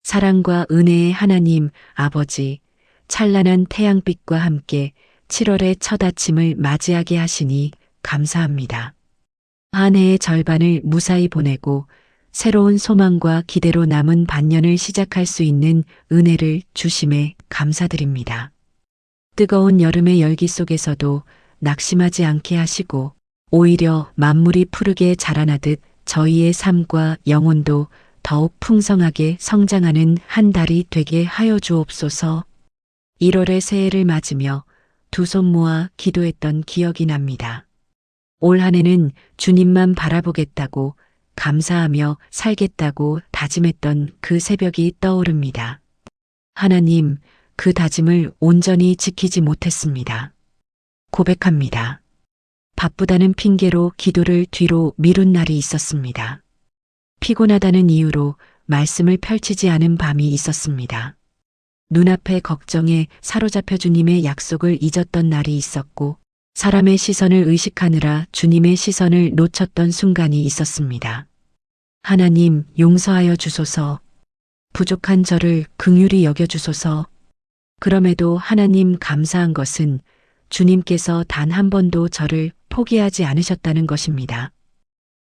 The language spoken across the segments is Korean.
사랑과 은혜의 하나님 아버지, 찬란한 태양빛과 함께 7월의 첫 아침을 맞이하게 하시니 감사합니다. 한 해의 절반을 무사히 보내고 새로운 소망과 기대로 남은 반년을 시작할 수 있는 은혜를 주심에 감사드립니다. 뜨거운 여름의 열기 속에서도 낙심하지 않게 하시고 오히려 만물이 푸르게 자라나듯 저희의 삶과 영혼도 더욱 풍성하게 성장하는 한 달이 되게 하여 주옵소서. 1월의 새해를 맞으며 두 손 모아 기도했던 기억이 납니다. 올 한 해는 주님만 바라보겠다고 감사하며 살겠다고 다짐했던 그 새벽이 떠오릅니다. 하나님, 그 다짐을 온전히 지키지 못했습니다. 고백합니다. 바쁘다는 핑계로 기도를 뒤로 미룬 날이 있었습니다. 피곤하다는 이유로 말씀을 펼치지 않은 밤이 있었습니다. 눈앞의 걱정에 사로잡혀 주님의 약속을 잊었던 날이 있었고 사람의 시선을 의식하느라 주님의 시선을 놓쳤던 순간이 있었습니다. 하나님 용서하여 주소서. 부족한 저를 긍휼히 여겨 주소서. 그럼에도 하나님 감사한 것은 주님께서 단 한 번도 저를 포기하지 않으셨다는 것입니다.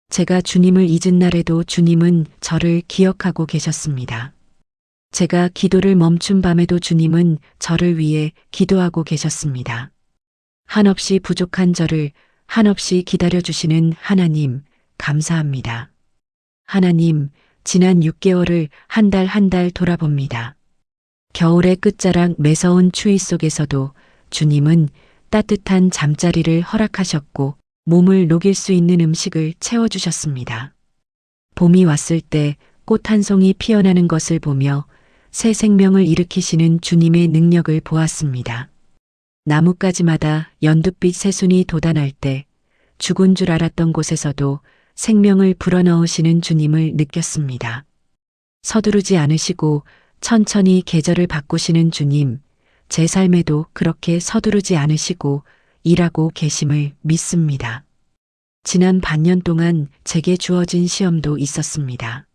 제가 주님을 잊은 날에도 주님은 저를 기억하고 계셨습니다. 제가 기도를 멈춘 밤에도 주님은 저를 위해 기도하고 계셨습니다. 한없이 부족한 저를 한없이 기다려주시는 하나님, 감사합니다. 하나님, 지난 6개월을 한 달 한 달 돌아봅니다. 겨울의 끝자락 매서운 추위 속에서도 주님은 따뜻한 잠자리를 허락하셨고 몸을 녹일 수 있는 음식을 채워주셨습니다. 봄이 왔을 때 꽃 한 송이 피어나는 것을 보며 새 생명을 일으키시는 주님의 능력을 보았습니다. 나뭇가지마다 연두빛 새순이 돋아날 때 죽은 줄 알았던 곳에서도 생명을 불어넣으시는 주님을 느꼈습니다. 서두르지 않으시고 천천히 계절을 바꾸시는 주님, 제 삶에도 그렇게 서두르지 않으시고 일하고 계심을 믿습니다. 지난 반년 동안 제게 주어진 시험도 있었습니다.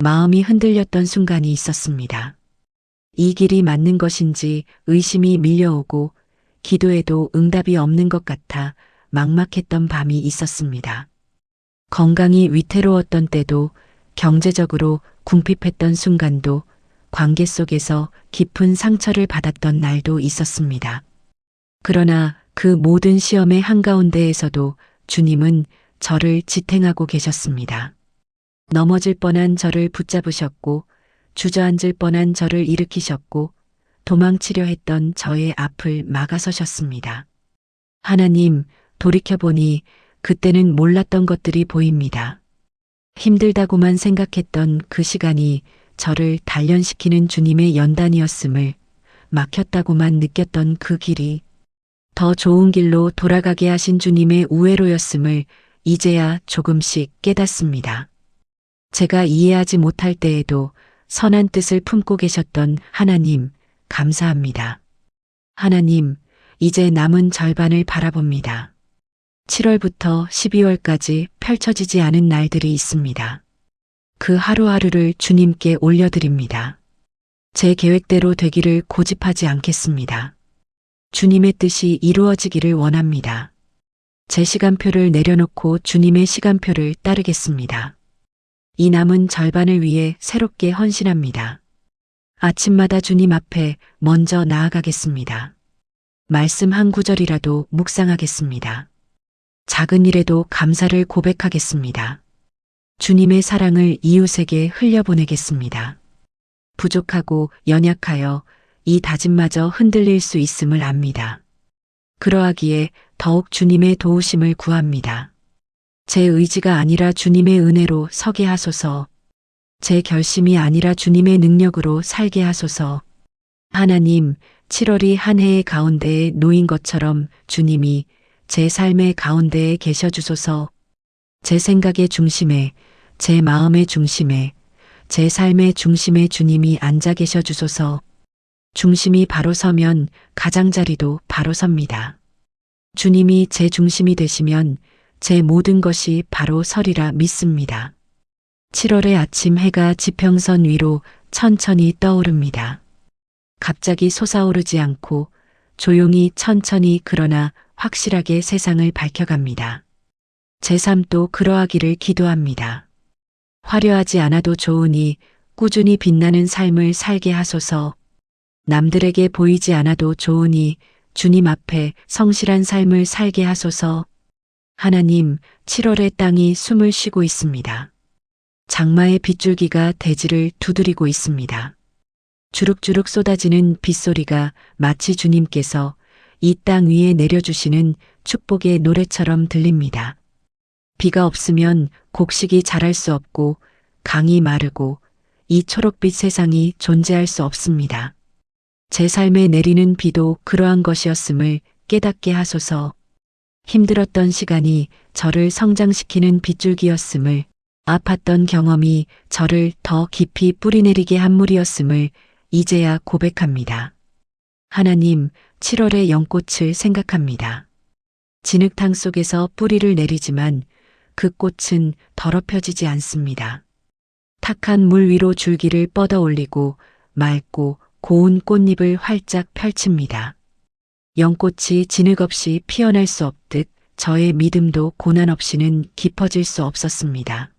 마음이 흔들렸던 순간이 있었습니다. 이 길이 맞는 것인지 의심이 밀려오고 기도에도 응답이 없는 것 같아 막막했던 밤이 있었습니다. 건강이 위태로웠던 때도 경제적으로 궁핍했던 순간도 관계 속에서 깊은 상처를 받았던 날도 있었습니다. 그러나 그 모든 시험의 한가운데에서도 주님은 저를 지탱하고 계셨습니다. 넘어질 뻔한 저를 붙잡으셨고 주저앉을 뻔한 저를 일으키셨고 도망치려 했던 저의 앞을 막아서셨습니다. 하나님, 돌이켜보니 그때는 몰랐던 것들이 보입니다. 힘들다고만 생각했던 그 시간이 저를 단련시키는 주님의 연단이었음을, 막혔다고만 느꼈던 그 길이 더 좋은 길로 돌아가게 하신 주님의 우회로였음을 이제야 조금씩 깨닫습니다. 제가 이해하지 못할 때에도 선한 뜻을 품고 계셨던 하나님, 감사합니다. 하나님, 이제 남은 절반을 바라봅니다. 7월부터 12월까지 펼쳐지지 않은 날들이 있습니다. 그 하루하루를 주님께 올려드립니다. 제 계획대로 되기를 고집하지 않겠습니다. 주님의 뜻이 이루어지기를 원합니다. 제 시간표를 내려놓고 주님의 시간표를 따르겠습니다. 이 남은 절반을 위해 새롭게 헌신합니다. 아침마다 주님 앞에 먼저 나아가겠습니다. 말씀 한 구절이라도 묵상하겠습니다. 작은 일에도 감사를 고백하겠습니다. 주님의 사랑을 이웃에게 흘려보내겠습니다. 부족하고 연약하여 이 다짐마저 흔들릴 수 있음을 압니다. 그러하기에 더욱 주님의 도우심을 구합니다. 제 의지가 아니라 주님의 은혜로 서게 하소서. 제 결심이 아니라 주님의 능력으로 살게 하소서. 하나님, 7월이 한 해의 가운데에 놓인 것처럼 주님이 제 삶의 가운데에 계셔 주소서. 제 생각의 중심에, 제 마음의 중심에, 제 삶의 중심에 주님이 앉아 계셔 주소서. 중심이 바로 서면 가장자리도 바로 섭니다. 주님이 제 중심이 되시면 제 모든 것이 바로 서리라 믿습니다. 7월의 아침 해가 지평선 위로 천천히 떠오릅니다. 갑자기 솟아오르지 않고 조용히 천천히 그러나 확실하게 세상을 밝혀갑니다. 제 삶도 그러하기를 기도합니다. 화려하지 않아도 좋으니 꾸준히 빛나는 삶을 살게 하소서. 남들에게 보이지 않아도 좋으니 주님 앞에 성실한 삶을 살게 하소서. 하나님, 7월의 땅이 숨을 쉬고 있습니다. 장마의 빗줄기가 대지를 두드리고 있습니다. 주룩주룩 쏟아지는 빗소리가 마치 주님께서 이 땅 위에 내려주시는 축복의 노래처럼 들립니다. 비가 없으면 곡식이 자랄 수 없고 강이 마르고 이 초록빛 세상이 존재할 수 없습니다. 제 삶에 내리는 비도 그러한 것이었음을 깨닫게 하소서. 힘들었던 시간이 저를 성장시키는 빗줄기였음을, 아팠던 경험이 저를 더 깊이 뿌리내리게 한 물이었음을 이제야 고백합니다. 하나님, 7월의 연꽃을 생각합니다. 진흙탕 속에서 뿌리를 내리지만 그 꽃은 더럽혀지지 않습니다. 탁한 물 위로 줄기를 뻗어 올리고 맑고 고운 꽃잎을 활짝 펼칩니다. 연꽃이 진흙 없이 피어날 수 없듯 저의 믿음도 고난 없이는 깊어질 수 없었습니다.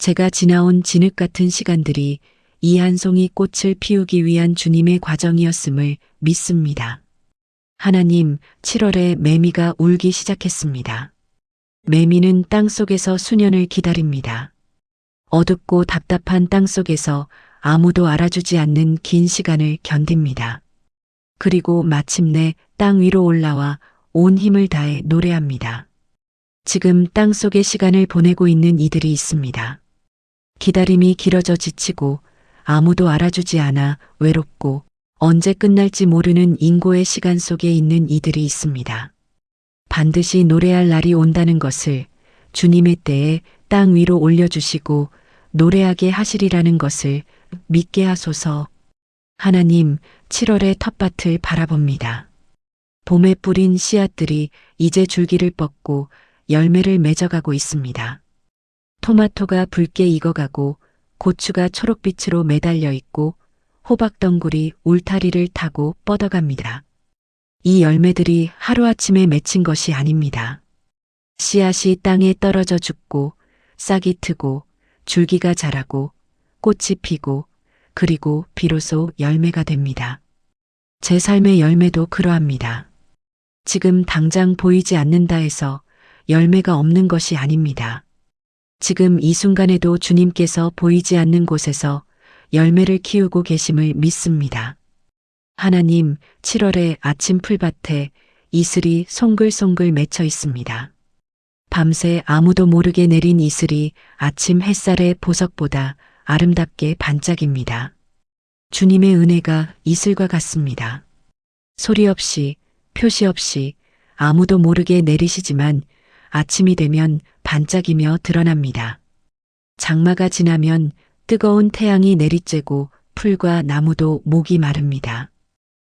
제가 지나온 진흙 같은 시간들이 이 한 송이 꽃을 피우기 위한 주님의 과정이었음을 믿습니다. 하나님, 7월에 매미가 울기 시작했습니다. 매미는 땅 속에서 수년을 기다립니다. 어둡고 답답한 땅 속에서 아무도 알아주지 않는 긴 시간을 견딥니다. 그리고 마침내 땅 위로 올라와 온 힘을 다해 노래합니다. 지금 땅 속의 시간을 보내고 있는 이들이 있습니다. 기다림이 길어져 지치고 아무도 알아주지 않아 외롭고 언제 끝날지 모르는 인고의 시간 속에 있는 이들이 있습니다. 반드시 노래할 날이 온다는 것을, 주님의 때에 땅 위로 올려주시고 노래하게 하시리라는 것을 믿게 하소서. 하나님, 7월의 텃밭을 바라봅니다. 봄에 뿌린 씨앗들이 이제 줄기를 뻗고 열매를 맺어가고 있습니다. 토마토가 붉게 익어가고 고추가 초록빛으로 매달려 있고 호박덩굴이 울타리를 타고 뻗어갑니다. 이 열매들이 하루아침에 맺힌 것이 아닙니다. 씨앗이 땅에 떨어져 죽고 싹이 트고 줄기가 자라고 꽃이 피고 그리고 비로소 열매가 됩니다. 제 삶의 열매도 그러합니다. 지금 당장 보이지 않는다 해서 열매가 없는 것이 아닙니다. 지금 이 순간에도 주님께서 보이지 않는 곳에서 열매를 키우고 계심을 믿습니다. 하나님, 7월의 아침 풀밭에 이슬이 송글송글 맺혀 있습니다. 밤새 아무도 모르게 내린 이슬이 아침 햇살의 보석보다 아름답게 반짝입니다. 주님의 은혜가 이슬과 같습니다. 소리 없이, 표시 없이 아무도 모르게 내리시지만 아침이 되면 반짝이며 드러납니다. 장마가 지나면 뜨거운 태양이 내리쬐고 풀과 나무도 목이 마릅니다.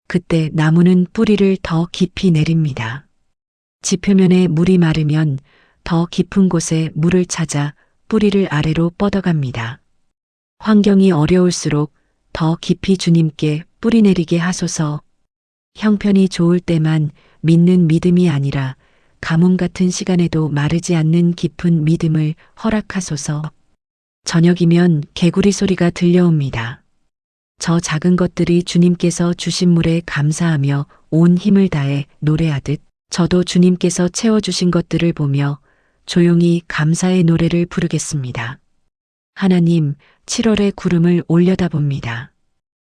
그때 나무는 뿌리를 더 깊이 내립니다. 지표면에 물이 마르면 더 깊은 곳에 물을 찾아 뿌리를 아래로 뻗어갑니다. 환경이 어려울수록 더 깊이 주님께 뿌리 내리게 하소서. 형편이 좋을 때만 믿는 믿음이 아니라 가뭄 같은 시간에도 마르지 않는 깊은 믿음을 허락하소서. 저녁이면 개구리 소리가 들려옵니다. 저 작은 것들이 주님께서 주신 물에 감사하며 온 힘을 다해 노래하듯 저도 주님께서 채워주신 것들을 보며 조용히 감사의 노래를 부르겠습니다. 하나님, 7월의 구름을 올려다봅니다.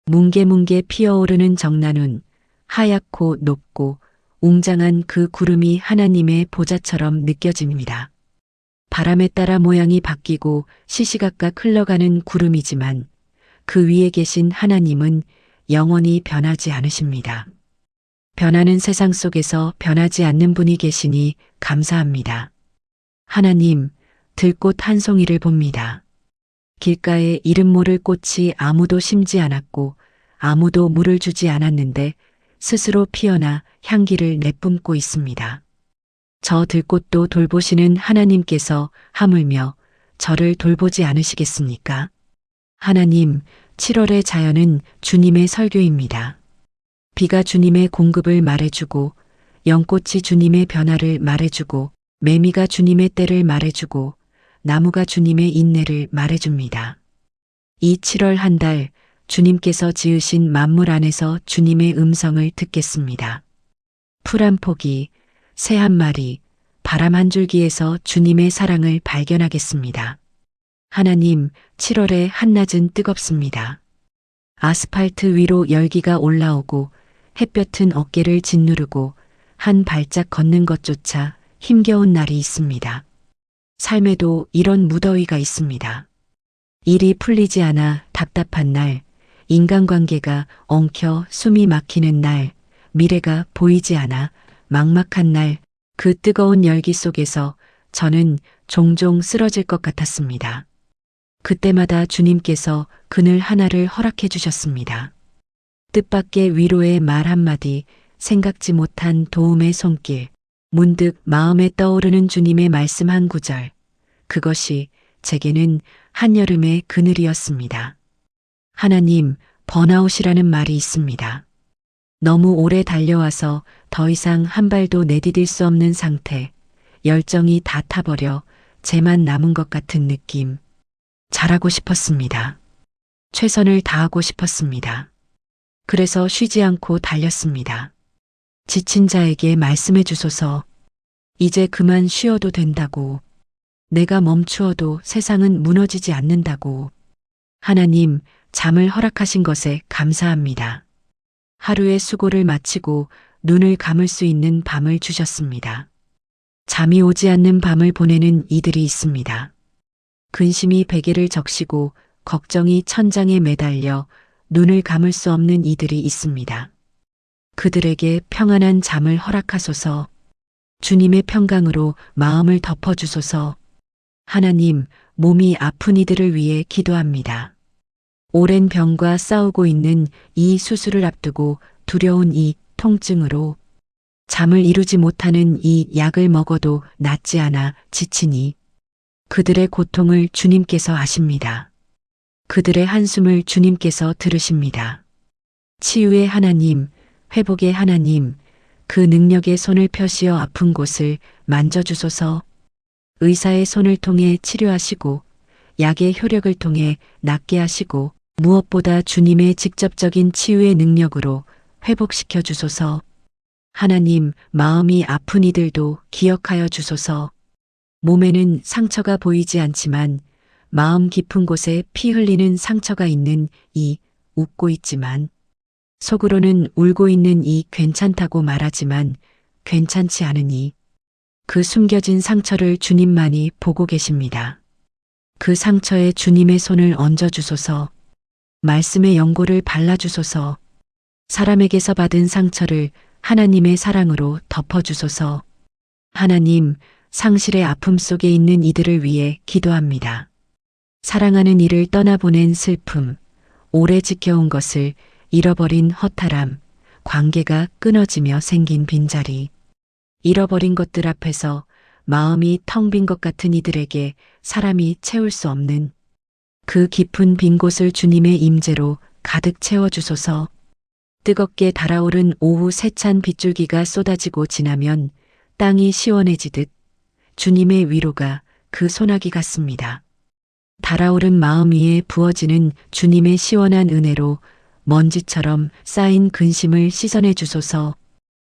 뭉게뭉게 피어오르는 정난운, 하얗고 높고 웅장한 그 구름이 하나님의 보좌처럼 느껴집니다. 바람에 따라 모양이 바뀌고 시시각각 흘러가는 구름이지만 그 위에 계신 하나님은 영원히 변하지 않으십니다. 변하는 세상 속에서 변하지 않는 분이 계시니 감사합니다. 하나님, 들꽃 한 송이를 봅니다. 길가에 이름 모를 꽃이 아무도 심지 않았고 아무도 물을 주지 않았는데 스스로 피어나 향기를 내뿜고 있습니다. 저 들꽃도 돌보시는 하나님께서 하물며 저를 돌보지 않으시겠습니까? 하나님, 7월의 자연은 주님의 설교입니다. 비가 주님의 공급을 말해주고, 연꽃이 주님의 변화를 말해주고, 매미가 주님의 때를 말해주고, 나무가 주님의 인내를 말해줍니다. 이 7월 한 달, 주님께서 지으신 만물 안에서 주님의 음성을 듣겠습니다. 풀 한 포기, 새 한 마리, 바람 한 줄기에서 주님의 사랑을 발견하겠습니다. 하나님, 7월의 한낮은 뜨겁습니다. 아스팔트 위로 열기가 올라오고 햇볕은 어깨를 짓누르고 한 발짝 걷는 것조차 힘겨운 날이 있습니다. 삶에도 이런 무더위가 있습니다. 일이 풀리지 않아 답답한 날, 인간관계가 엉켜 숨이 막히는 날, 미래가 보이지 않아 막막한 날, 그 뜨거운 열기 속에서 저는 종종 쓰러질 것 같았습니다. 그때마다 주님께서 그늘 하나를 허락해 주셨습니다. 뜻밖의 위로의 말 한마디, 생각지 못한 도움의 손길, 문득 마음에 떠오르는 주님의 말씀 한 구절. 그것이 제게는 한여름의 그늘이었습니다. 하나님, 번아웃이라는 말이 있습니다. 너무 오래 달려와서 더 이상 한 발도 내디딜 수 없는 상태, 열정이 다 타버려 재만 남은 것 같은 느낌. 잘하고 싶었습니다. 최선을 다하고 싶었습니다. 그래서 쉬지 않고 달렸습니다. 지친 자에게 말씀해 주소서. 이제 그만 쉬어도 된다고. 내가 멈추어도 세상은 무너지지 않는다고. 하나님, 잠을 허락하신 것에 감사합니다. 하루의 수고를 마치고 눈을 감을 수 있는 밤을 주셨습니다. 잠이 오지 않는 밤을 보내는 이들이 있습니다. 근심이 베개를 적시고 걱정이 천장에 매달려 눈을 감을 수 없는 이들이 있습니다. 그들에게 평안한 잠을 허락하소서. 주님의 평강으로 마음을 덮어주소서. 하나님, 몸이 아픈 이들을 위해 기도합니다. 오랜 병과 싸우고 있는 이 수술을 앞두고 두려운 이 통증으로 잠을 이루지 못하는 이 약을 먹어도 낫지 않아 지치니 그들의 고통을 주님께서 아십니다. 그들의 한숨을 주님께서 들으십니다. 치유의 하나님, 회복의 하나님, 그 능력의 손을 펴시어 아픈 곳을 만져주소서. 의사의 손을 통해 치료하시고 약의 효력을 통해 낫게 하시고 무엇보다 주님의 직접적인 치유의 능력으로 회복시켜 주소서. 하나님, 마음이 아픈 이들도 기억하여 주소서. 몸에는 상처가 보이지 않지만 마음 깊은 곳에 피 흘리는 상처가 있는 이 웃고 있지만 속으로는 울고 있는 이 괜찮다고 말하지만 괜찮지 않으니 그 숨겨진 상처를 주님만이 보고 계십니다. 그 상처에 주님의 손을 얹어 주소서. 말씀의 연고를 발라주소서. 사람에게서 받은 상처를 하나님의 사랑으로 덮어주소서. 하나님, 상실의 아픔 속에 있는 이들을 위해 기도합니다. 사랑하는 이를 떠나보낸 슬픔, 오래 지켜온 것을 잃어버린 허탈함, 관계가 끊어지며 생긴 빈자리, 잃어버린 것들 앞에서 마음이 텅 빈 것 같은 이들에게 사람이 채울 수 없는 그 깊은 빈 곳을 주님의 임재로 가득 채워주소서. 뜨겁게 달아오른 오후 세찬 빗줄기가 쏟아지고 지나면 땅이 시원해지듯 주님의 위로가 그 소나기 같습니다. 달아오른 마음 위에 부어지는 주님의 시원한 은혜로 먼지처럼 쌓인 근심을 씻어내 주소서.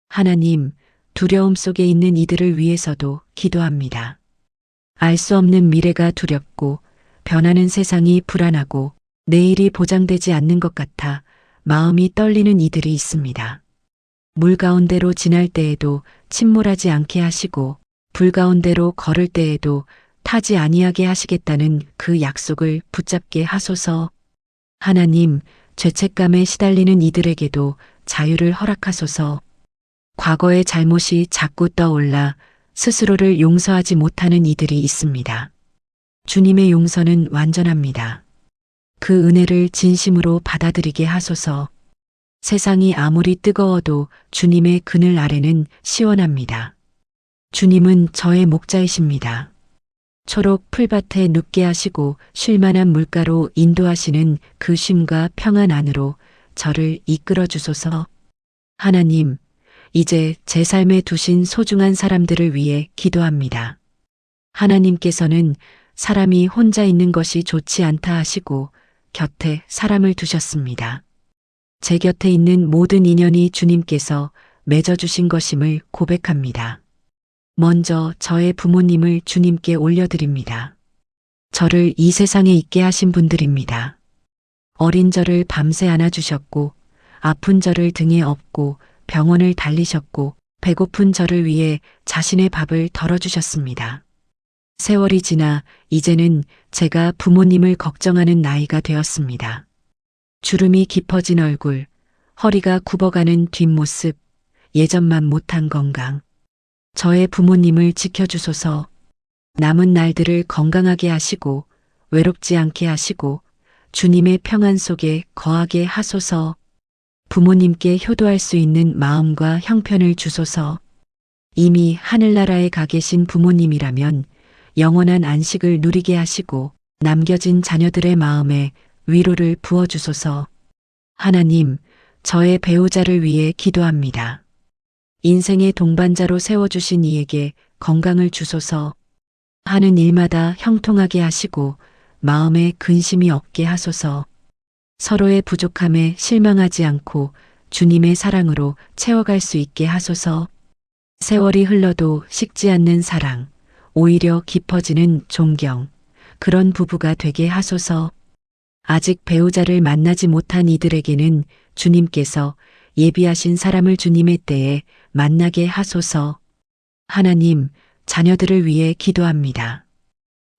하나님, 두려움 속에 있는 이들을 위해서도 기도합니다. 알 수 없는 미래가 두렵고 변하는 세상이 불안하고 내일이 보장되지 않는 것 같아 마음이 떨리는 이들이 있습니다. 물 가운데로 지날 때에도 침몰하지 않게 하시고 불 가운데로 걸을 때에도 타지 아니하게 하시겠다는 그 약속을 붙잡게 하소서. 하나님, 죄책감에 시달리는 이들에게도 자유를 허락하소서. 과거의 잘못이 자꾸 떠올라 스스로를 용서하지 못하는 이들이 있습니다. 주님의 용서는 완전합니다. 그 은혜를 진심으로 받아들이게 하소서. 세상이 아무리 뜨거워도 주님의 그늘 아래는 시원합니다. 주님은 저의 목자이십니다. 초록 풀밭에 눕게 하시고 쉴만한 물가로 인도하시는 그 쉼과 평안 안으로 저를 이끌어 주소서. 하나님, 이제 제 삶에 두신 소중한 사람들을 위해 기도합니다. 하나님께서는 사람이 혼자 있는 것이 좋지 않다 하시고 곁에 사람을 두셨습니다. 제 곁에 있는 모든 인연이 주님께서 맺어주신 것임을 고백합니다. 먼저 저의 부모님을 주님께 올려드립니다. 저를 이 세상에 있게 하신 분들입니다. 어린 저를 밤새 안아주셨고, 아픈 저를 등에 업고 병원을 달리셨고, 배고픈 저를 위해 자신의 밥을 덜어주셨습니다. 세월이 지나 이제는 제가 부모님을 걱정하는 나이가 되었습니다. 주름이 깊어진 얼굴, 허리가 굽어가는 뒷모습, 예전만 못한 건강. 저의 부모님을 지켜주소서. 남은 날들을 건강하게 하시고 외롭지 않게 하시고 주님의 평안 속에 거하게 하소서. 부모님께 효도할 수 있는 마음과 형편을 주소서. 이미 하늘나라에 가 계신 부모님이라면 영원한 안식을 누리게 하시고 남겨진 자녀들의 마음에 위로를 부어주소서. 하나님, 저의 배우자를 위해 기도합니다. 인생의 동반자로 세워주신 이에게 건강을 주소서. 하는 일마다 형통하게 하시고 마음에 근심이 없게 하소서. 서로의 부족함에 실망하지 않고 주님의 사랑으로 채워갈 수 있게 하소서. 세월이 흘러도 식지 않는 사랑, 오히려 깊어지는 존경, 그런 부부가 되게 하소서. 아직 배우자를 만나지 못한 이들에게는 주님께서 예비하신 사람을 주님의 때에 만나게 하소서. 하나님, 자녀들을 위해 기도합니다.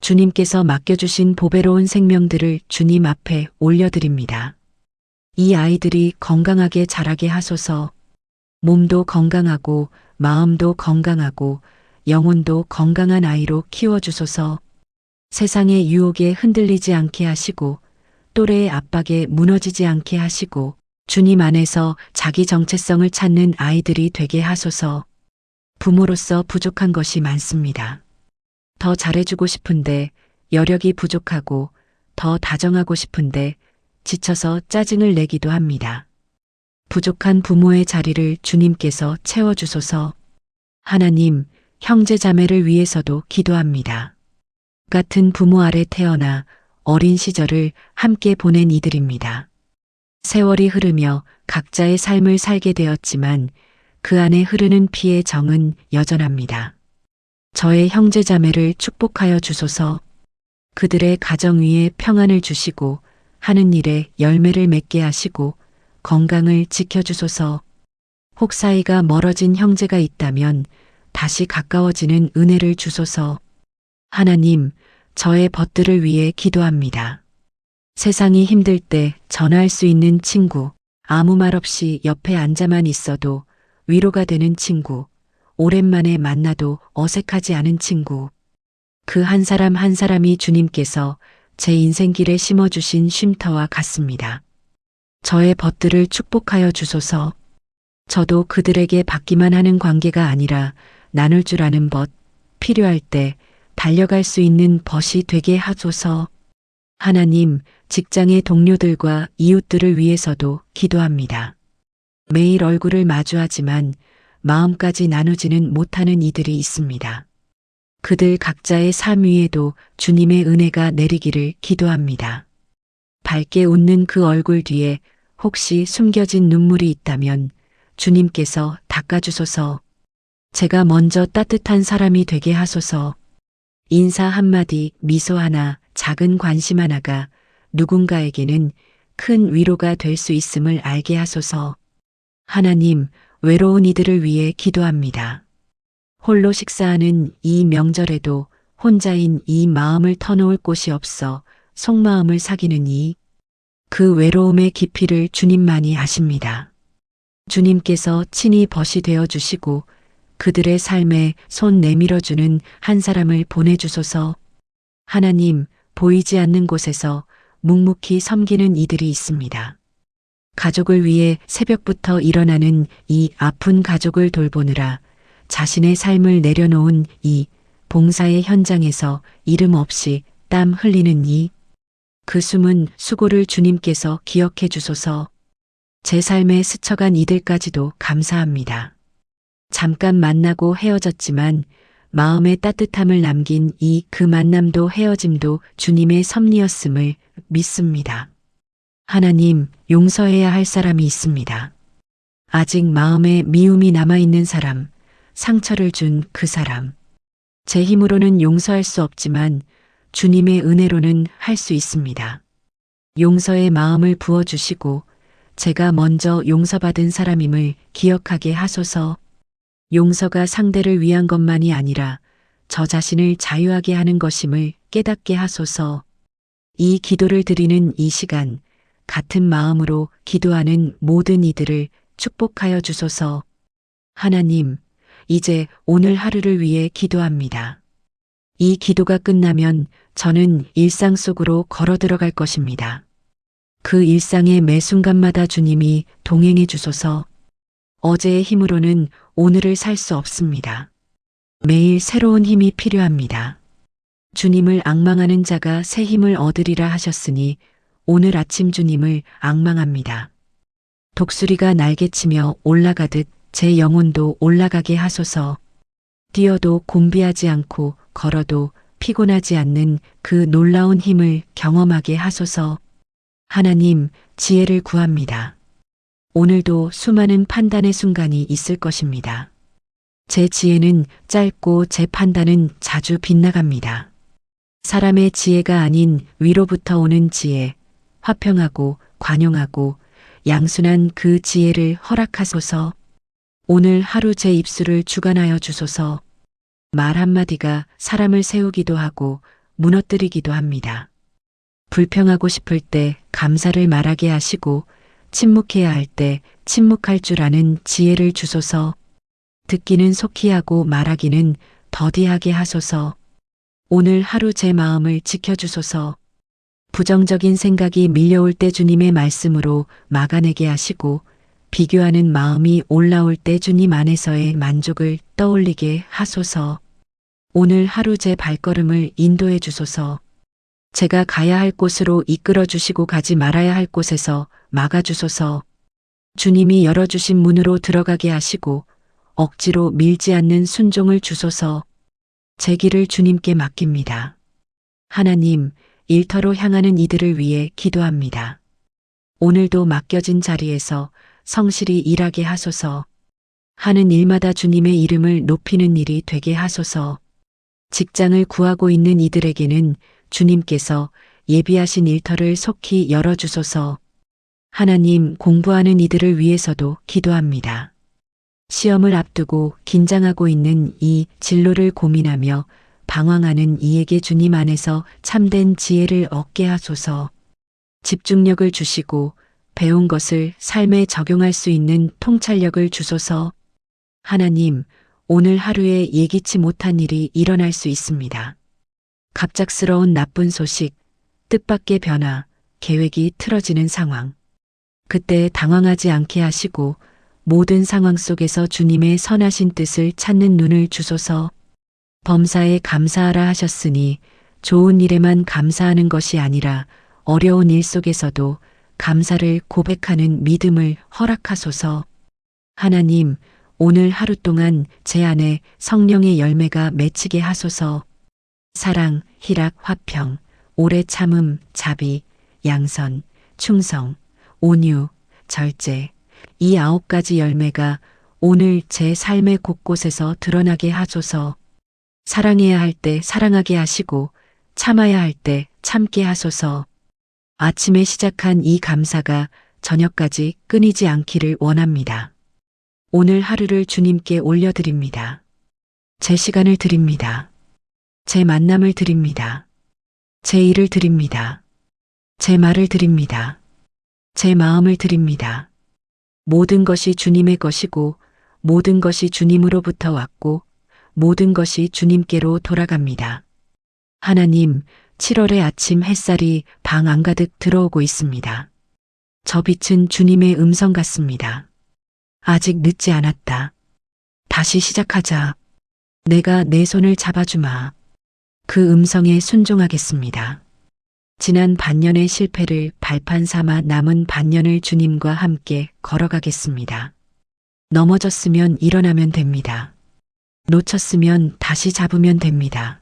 주님께서 맡겨주신 보배로운 생명들을 주님 앞에 올려드립니다. 이 아이들이 건강하게 자라게 하소서. 몸도 건강하고 마음도 건강하고 영혼도 건강한 아이로 키워주소서. 세상의 유혹에 흔들리지 않게 하시고 또래의 압박에 무너지지 않게 하시고 주님 안에서 자기 정체성을 찾는 아이들이 되게 하소서. 부모로서 부족한 것이 많습니다. 더 잘해주고 싶은데 여력이 부족하고 더 다정하고 싶은데 지쳐서 짜증을 내기도 합니다. 부족한 부모의 자리를 주님께서 채워주소서. 하나님, 형제 자매를 위해서도 기도합니다. 같은 부모 아래 태어나 어린 시절을 함께 보낸 이들입니다. 세월이 흐르며 각자의 삶을 살게 되었지만 그 안에 흐르는 피의 정은 여전합니다. 저의 형제 자매를 축복하여 주소서. 그들의 가정 위에 평안을 주시고 하는 일에 열매를 맺게 하시고 건강을 지켜주소서. 혹 사이가 멀어진 형제가 있다면 다시 가까워지는 은혜를 주소서. 하나님, 저의 벗들을 위해 기도합니다. 세상이 힘들 때 전화할 수 있는 친구, 아무 말 없이 옆에 앉아만 있어도 위로가 되는 친구, 오랜만에 만나도 어색하지 않은 친구. 그 한 사람 한 사람이 주님께서 제 인생길에 심어주신 쉼터와 같습니다. 저의 벗들을 축복하여 주소서. 저도 그들에게 받기만 하는 관계가 아니라 나눌 줄 아는 벗, 필요할 때 달려갈 수 있는 벗이 되게 하소서. 하나님, 직장의 동료들과 이웃들을 위해서도 기도합니다. 매일 얼굴을 마주하지만 마음까지 나누지는 못하는 이들이 있습니다. 그들 각자의 삶 위에도 주님의 은혜가 내리기를 기도합니다. 밝게 웃는 그 얼굴 뒤에 혹시 숨겨진 눈물이 있다면 주님께서 닦아주소서. 제가 먼저 따뜻한 사람이 되게 하소서. 인사 한마디, 미소 하나, 작은 관심 하나가 누군가에게는 큰 위로가 될 수 있음을 알게 하소서. 하나님, 외로운 이들을 위해 기도합니다. 홀로 식사하는 이 명절에도 혼자인 이 마음을 터놓을 곳이 없어 속마음을 사귀는 그 외로움의 깊이를 주님만이 아십니다. 주님께서 친히 벗이 되어 주시고 그들의 삶에 손 내밀어주는 한 사람을 보내주소서. 하나님, 보이지 않는 곳에서 묵묵히 섬기는 이들이 있습니다. 가족을 위해 새벽부터 일어나는 이 아픈 가족을 돌보느라 자신의 삶을 내려놓은 이 봉사의 현장에서 이름 없이 땀 흘리는 그 숨은 수고를 주님께서 기억해 주소서. 제 삶에 스쳐간 이들까지도 감사합니다. 잠깐 만나고 헤어졌지만 마음의 따뜻함을 남긴 그 만남도 헤어짐도 주님의 섭리였음을 믿습니다. 하나님, 용서해야 할 사람이 있습니다. 아직 마음에 미움이 남아있는 사람, 상처를 준 그 사람. 제 힘으로는 용서할 수 없지만 주님의 은혜로는 할 수 있습니다. 용서의 마음을 부어주시고 제가 먼저 용서받은 사람임을 기억하게 하소서. 용서가 상대를 위한 것만이 아니라 저 자신을 자유하게 하는 것임을 깨닫게 하소서. 이 기도를 드리는 이 시간, 같은 마음으로 기도하는 모든 이들을 축복하여 주소서. 하나님, 이제 오늘 하루를 위해 기도합니다. 이 기도가 끝나면 저는 일상 속으로 걸어 들어갈 것입니다. 그 일상의 매 순간마다 주님이 동행해 주소서. 어제의 힘으로는 오늘을 살 수 없습니다. 매일 새로운 힘이 필요합니다. 주님을 앙망하는 자가 새 힘을 얻으리라 하셨으니 오늘 아침 주님을 앙망합니다. 독수리가 날개치며 올라가듯 제 영혼도 올라가게 하소서. 뛰어도 곤비하지 않고 걸어도 피곤하지 않는 그 놀라운 힘을 경험하게 하소서. 하나님, 지혜를 구합니다. 오늘도 수많은 판단의 순간이 있을 것입니다. 제 지혜는 짧고 제 판단은 자주 빗나갑니다. 사람의 지혜가 아닌 위로부터 오는 지혜, 화평하고 관용하고 양순한 그 지혜를 허락하소서. 오늘 하루 제 입술을 주관하여 주소서. 말 한마디가 사람을 세우기도 하고 무너뜨리기도 합니다. 불평하고 싶을 때 감사를 말하게 하시고 침묵해야 할 때 침묵할 줄 아는 지혜를 주소서. 듣기는 속히 하고 말하기는 더디하게 하소서. 오늘 하루 제 마음을 지켜주소서. 부정적인 생각이 밀려올 때 주님의 말씀으로 막아내게 하시고 비교하는 마음이 올라올 때 주님 안에서의 만족을 떠올리게 하소서. 오늘 하루 제 발걸음을 인도해 주소서. 제가 가야 할 곳으로 이끌어 주시고 가지 말아야 할 곳에서 막아 주소서. 주님이 열어주신 문으로 들어가게 하시고 억지로 밀지 않는 순종을 주소서. 제 길을 주님께 맡깁니다. 하나님, 일터로 향하는 이들을 위해 기도합니다. 오늘도 맡겨진 자리에서 성실히 일하게 하소서. 하는 일마다 주님의 이름을 높이는 일이 되게 하소서. 직장을 구하고 있는 이들에게는 주님께서 예비하신 일터를 속히 열어주소서. 하나님, 공부하는 이들을 위해서도 기도합니다. 시험을 앞두고 긴장하고 있는 이 진로를 고민하며 방황하는 이에게 주님 안에서 참된 지혜를 얻게 하소서. 집중력을 주시고 배운 것을 삶에 적용할 수 있는 통찰력을 주소서. 하나님, 오늘 하루에 예기치 못한 일이 일어날 수 있습니다. 갑작스러운 나쁜 소식, 뜻밖의 변화, 계획이 틀어지는 상황. 그때 당황하지 않게 하시고 모든 상황 속에서 주님의 선하신 뜻을 찾는 눈을 주소서. 범사에 감사하라 하셨으니 좋은 일에만 감사하는 것이 아니라 어려운 일 속에서도 감사를 고백하는 믿음을 허락하소서. 하나님, 오늘 하루 동안 제 안에 성령의 열매가 맺히게 하소서. 사랑, 희락, 화평, 오래 참음, 자비, 양선, 충성, 온유, 절제, 이 9가지 열매가 오늘 제 삶의 곳곳에서 드러나게 하소서. 사랑해야 할 때 사랑하게 하시고 참아야 할 때 참게 하소서. 아침에 시작한 이 감사가 저녁까지 끊이지 않기를 원합니다. 오늘 하루를 주님께 올려드립니다. 제 시간을 드립니다. 제 만남을 드립니다. 제 일을 드립니다. 제 말을 드립니다. 제 마음을 드립니다. 모든 것이 주님의 것이고 모든 것이 주님으로부터 왔고 모든 것이 주님께로 돌아갑니다. 하나님, 7월의 아침 햇살이 방 안가득 들어오고 있습니다. 저 빛은 주님의 음성 같습니다. 아직 늦지 않았다. 다시 시작하자. 내가 내 손을 잡아주마. 그 음성에 순종하겠습니다. 지난 반년의 실패를 발판 삼아 남은 반년을 주님과 함께 걸어가겠습니다. 넘어졌으면 일어나면 됩니다. 놓쳤으면 다시 잡으면 됩니다.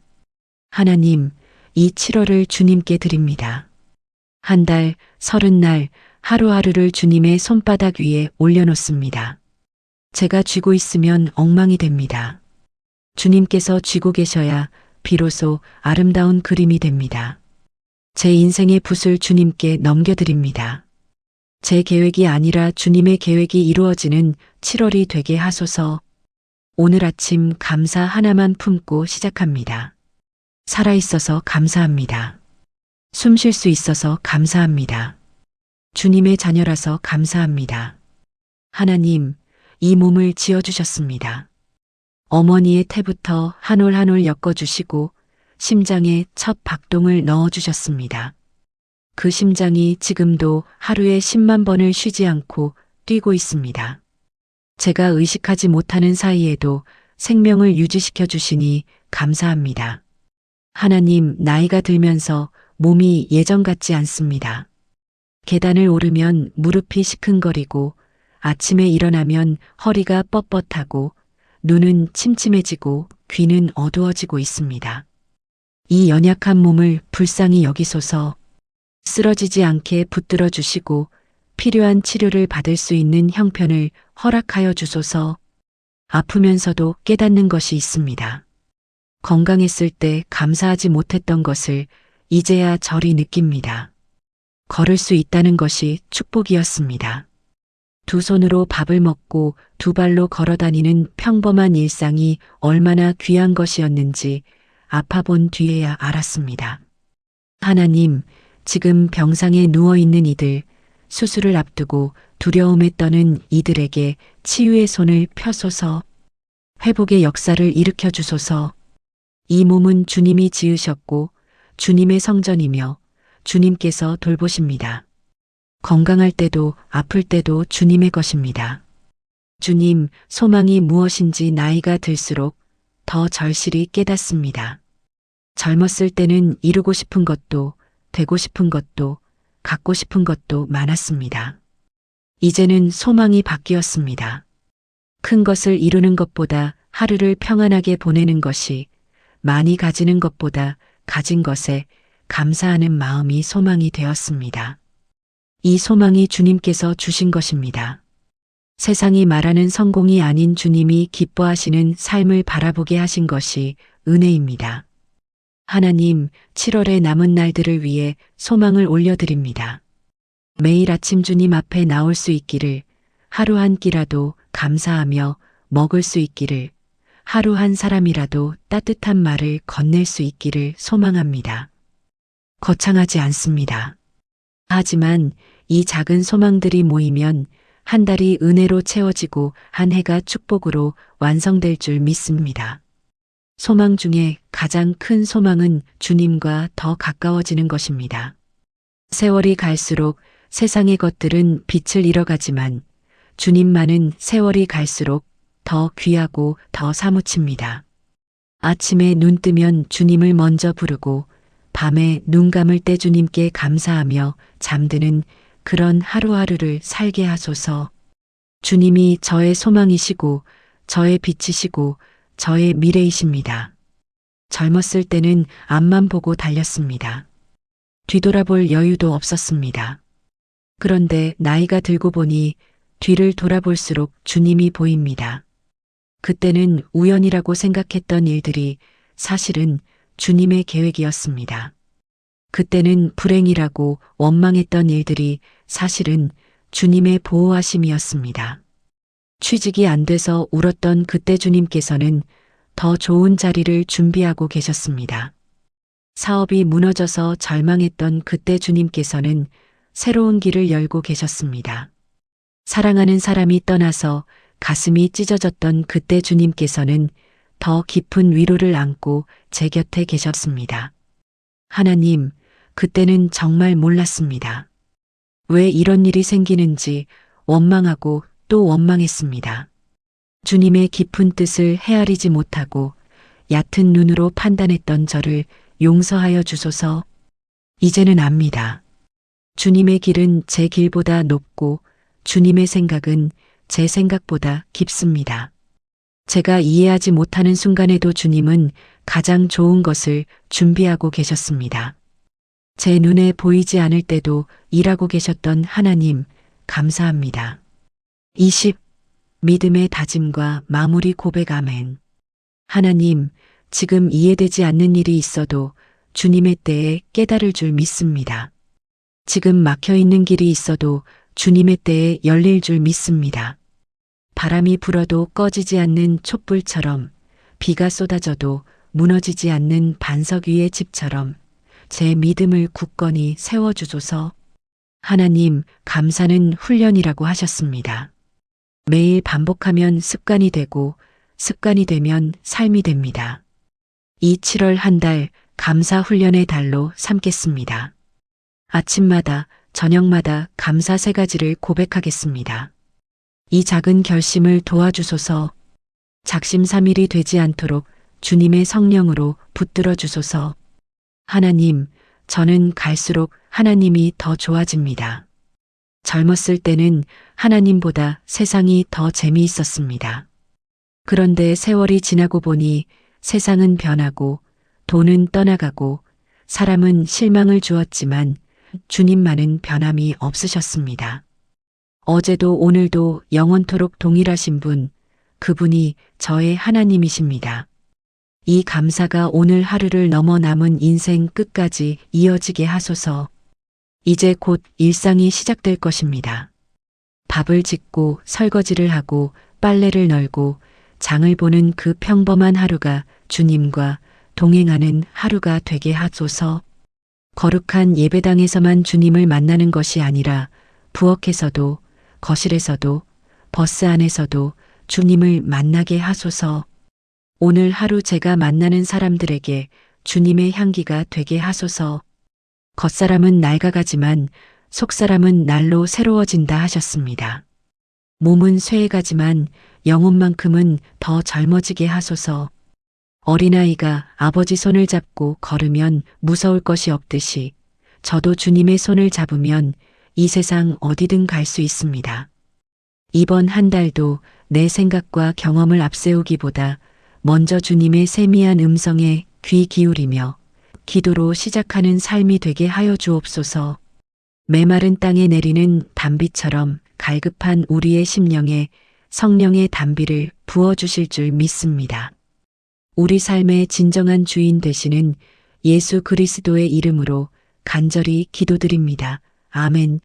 하나님, 이 7월을 주님께 드립니다. 한 달, 30날, 하루하루를 주님의 손바닥 위에 올려놓습니다. 제가 쥐고 있으면 엉망이 됩니다. 주님께서 쥐고 계셔야 비로소 아름다운 그림이 됩니다. 제 인생의 붓을 주님께 넘겨드립니다. 제 계획이 아니라 주님의 계획이 이루어지는 7월이 되게 하소서. 오늘 아침 감사 하나만 품고 시작합니다. 살아있어서 감사합니다. 숨 쉴 수 있어서 감사합니다. 주님의 자녀라서 감사합니다. 하나님, 이 몸을 지어주셨습니다. 어머니의 태부터 한 올 한 올 엮어주시고 심장에 첫 박동을 넣어주셨습니다. 그 심장이 지금도 하루에 10만 번을 쉬지 않고 뛰고 있습니다. 제가 의식하지 못하는 사이에도 생명을 유지시켜 주시니 감사합니다. 하나님, 나이가 들면서 몸이 예전 같지 않습니다. 계단을 오르면 무릎이 시큰거리고 아침에 일어나면 허리가 뻣뻣하고 눈은 침침해지고 귀는 어두워지고 있습니다. 이 연약한 몸을 불쌍히 여기소서. 쓰러지지 않게 붙들어 주시고 필요한 치료를 받을 수 있는 형편을 허락하여 주소서. 아프면서도 깨닫는 것이 있습니다. 건강했을 때 감사하지 못했던 것을 이제야 저리 느낍니다. 걸을 수 있다는 것이 축복이었습니다. 두 손으로 밥을 먹고 두 발로 걸어 다니는 평범한 일상이 얼마나 귀한 것이었는지 아파본 뒤에야 알았습니다. 하나님, 지금 병상에 누워있는 이들, 수술을 앞두고 두려움에 떠는 이들에게 치유의 손을 펴소서. 회복의 역사를 일으켜 주소서. 이 몸은 주님이 지으셨고 주님의 성전이며 주님께서 돌보십니다. 건강할 때도 아플 때도 주님의 것입니다. 주님, 소망이 무엇인지 나이가 들수록 더 절실히 깨닫습니다. 젊었을 때는 이루고 싶은 것도 되고 싶은 것도 갖고 싶은 것도 많았습니다. 이제는 소망이 바뀌었습니다. 큰 것을 이루는 것보다 하루를 평안하게 보내는 것이, 많이 가지는 것보다 가진 것에 감사하는 마음이 소망이 되었습니다. 이 소망이 주님께서 주신 것입니다. 세상이 말하는 성공이 아닌 주님이 기뻐하시는 삶을 바라보게 하신 것이 은혜입니다. 하나님, 7월의 남은 날들을 위해 소망을 올려드립니다. 매일 아침 주님 앞에 나올 수 있기를, 하루 한 끼라도 감사하며 먹을 수 있기를, 하루 한 사람이라도 따뜻한 말을 건넬 수 있기를 소망합니다. 거창하지 않습니다. 하지만 이 작은 소망들이 모이면 한 달이 은혜로 채워지고 한 해가 축복으로 완성될 줄 믿습니다. 소망 중에 가장 큰 소망은 주님과 더 가까워지는 것입니다. 세월이 갈수록 세상의 것들은 빛을 잃어가지만 주님만은 세월이 갈수록 더 귀하고 더 사무칩니다. 아침에 눈 뜨면 주님을 먼저 부르고 밤에 눈 감을 때 주님께 감사하며 잠드는 그런 하루하루를 살게 하소서. 주님이 저의 소망이시고 저의 빛이시고 저의 미래이십니다. 젊었을 때는 앞만 보고 달렸습니다. 뒤돌아볼 여유도 없었습니다. 그런데 나이가 들고 보니 뒤를 돌아볼수록 주님이 보입니다. 그때는 우연이라고 생각했던 일들이 사실은 주님의 계획이었습니다. 그때는 불행이라고 원망했던 일들이 사실은 주님의 보호하심이었습니다. 취직이 안 돼서 울었던 그때 주님께서는 더 좋은 자리를 준비하고 계셨습니다. 사업이 무너져서 절망했던 그때 주님께서는 새로운 길을 열고 계셨습니다. 사랑하는 사람이 떠나서 가슴이 찢어졌던 그때 주님께서는 더 깊은 위로를 안고 제 곁에 계셨습니다. 하나님, 그때는 정말 몰랐습니다. 왜 이런 일이 생기는지 원망하고 또 원망했습니다. 주님의 깊은 뜻을 헤아리지 못하고 얕은 눈으로 판단했던 저를 용서하여 주소서. 이제는 압니다. 주님의 길은 제 길보다 높고 주님의 생각은 제 생각보다 깊습니다. 제가 이해하지 못하는 순간에도 주님은 가장 좋은 것을 준비하고 계셨습니다. 제 눈에 보이지 않을 때도 일하고 계셨던 하나님, 감사합니다. 20. 믿음의 다짐과 마무리 고백. 아멘. 하나님, 지금 이해되지 않는 일이 있어도 주님의 때에 깨달을 줄 믿습니다. 지금 막혀 있는 길이 있어도 주님의 때에 열릴 줄 믿습니다. 바람이 불어도 꺼지지 않는 촛불처럼, 비가 쏟아져도 무너지지 않는 반석 위의 집처럼 제 믿음을 굳건히 세워주소서. 하나님, 감사는 훈련이라고 하셨습니다. 매일 반복하면 습관이 되고 습관이 되면 삶이 됩니다. 이 7월 한 달 감사 훈련의 달로 삼겠습니다. 아침마다 저녁마다 감사 3가지를 고백하겠습니다. 이 작은 결심을 도와주소서. 작심삼일이 되지 않도록 주님의 성령으로 붙들어 주소서. 하나님, 저는 갈수록 하나님이 더 좋아집니다. 젊었을 때는 하나님보다 세상이 더 재미있었습니다. 그런데 세월이 지나고 보니 세상은 변하고 돈은 떠나가고 사람은 실망을 주었지만 주님만은 변함이 없으셨습니다. 어제도 오늘도 영원토록 동일하신 분, 그분이 저의 하나님이십니다. 이 감사가 오늘 하루를 넘어 남은 인생 끝까지 이어지게 하소서. 이제 곧 일상이 시작될 것입니다. 밥을 짓고 설거지를 하고 빨래를 널고 장을 보는 그 평범한 하루가 주님과 동행하는 하루가 되게 하소서. 거룩한 예배당에서만 주님을 만나는 것이 아니라 부엌에서도 거실에서도 버스 안에서도 주님을 만나게 하소서. 오늘 하루 제가 만나는 사람들에게 주님의 향기가 되게 하소서. 겉사람은 낡아가지만 속사람은 날로 새로워진다 하셨습니다. 몸은 쇠해가지만 영혼만큼은 더 젊어지게 하소서. 어린아이가 아버지 손을 잡고 걸으면 무서울 것이 없듯이 저도 주님의 손을 잡으면 이 세상 어디든 갈 수 있습니다. 이번 한 달도 내 생각과 경험을 앞세우기보다 먼저 주님의 세미한 음성에 귀 기울이며 기도로 시작하는 삶이 되게 하여 주옵소서. 메마른 땅에 내리는 단비처럼 갈급한 우리의 심령에 성령의 단비를 부어주실 줄 믿습니다. 우리 삶의 진정한 주인 되시는 예수 그리스도의 이름으로 간절히 기도드립니다. 아멘.